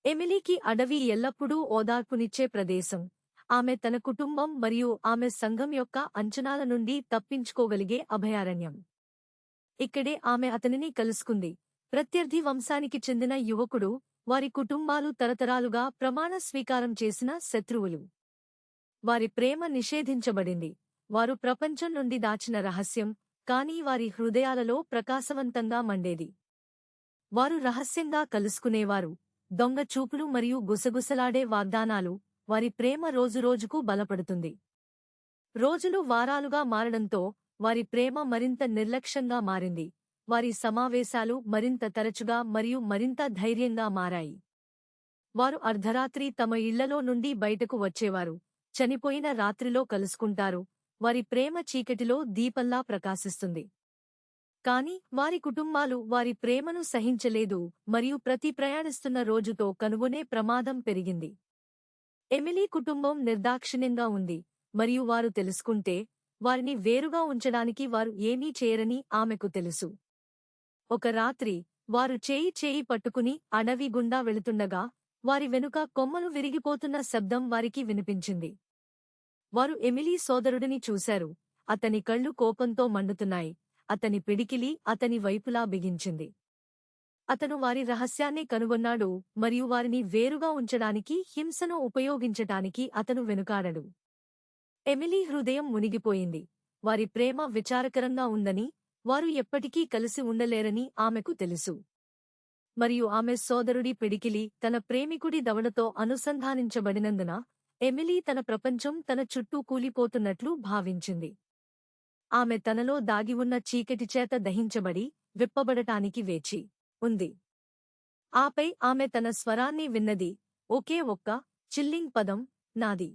ఎమిలీకి అడవి ఎల్లప్పుడూ ఓదార్పునిచ్చే ప్రదేశం. ఆమె తన కుటుంబం మరియు ఆమె సంఘం యొక్క అంచనాల నుండి తప్పించుకోగలిగే అభయారణ్యం. ఇక్కడే ఆమె అతనిని కలుసుకుంది. ప్రత్యర్థి వంశానికి చెందిన యువకుడు, వారి కుటుంబాలు తరతరాలుగా ప్రమాణ స్వీకారం చేసిన శత్రువులు. వారి ప్రేమ నిషేధించబడింది. వారు ప్రపంచం నుండి దాచిన రహస్యం, కానీ వారి హృదయాలలో ప్రకాశవంతంగా మండేది. వారు రహస్యంగా కలుసుకునేవారు. దొంగ చూపులు మరియు గుసగుసలాడే వాగ్దానాలు. వారి ప్రేమ రోజురోజుకు బలపడుతుంది. రోజులు వారాలుగా మారడంతో వారి ప్రేమ మరింత నిర్లక్ష్యంగా మారింది. వారి సమావేశాలు మరింత తరచుగా మరియు మరింత ధైర్యంగా మారాయి. వారు అర్ధరాత్రి తమ ఇళ్లలో నుండి బయటకు వచ్చేవారు. చనిపోయిన రాత్రిలో కలుసుకుంటారు. వారి ప్రేమ చీకటిలో దీపంలా ప్రకాశిస్తుంది. కాని వారి కుటుంబాలు వారి ప్రేమను సహించలేదు మరియు ప్రతి ప్రయాణిస్తున్న రోజుతో కనుగొనే ప్రమాదం పెరిగింది. ఎమిలీ కుటుంబం నిర్దాక్షిణ్యంగా ఉంది మరియు వారు తెలుసుకుంటే వారిని వేరుగా ఉంచడానికి వారు ఏమీ చేయరని ఆమెకు తెలుసు. ఒక రాత్రి వారు చేయి పట్టుకుని అడవి గుండా వెళుతుండగా వారి వెనుక కొమ్మలు విరిగిపోతున్న శబ్దం వారికి వినిపించింది. వారు ఎమిలీ సోదరుడిని చూశారు. అతని కళ్ళు కోపంతో మండుతున్నాయి. అతని పిడికిలి అతని వైపులా బిగించింది. అతను వారి రహస్యాన్ని కనుగొన్నాడు మరియు వారిని వేరుగా ఉంచడానికి హింసను ఉపయోగించటానికి అతను వెనుకాడడు. ఎమిలీ హృదయం మునిగిపోయింది. వారి ప్రేమ విచారకరంగా ఉందని, వారు ఎప్పటికీ కలిసి ఉండలేరని ఆమెకు తెలుసు. మరియు ఆమె సోదరుడి పిడికిలి తన ప్రేమికుడి దవడతో అనుసంధానించబడినందున ఎమిలీ తన ప్రపంచం తన చుట్టూ కూలిపోతున్నట్లు భావించింది. ఆమె తనలో దాగి ఉన్న చీకటి చేత దహించబడి విప్పబడటానికి వేచి ఉంది. ఆపై ఆమె తన స్వరాన్ని విన్నది. ఒకే ఒక్క చిల్లింగ్ పదం, నాది.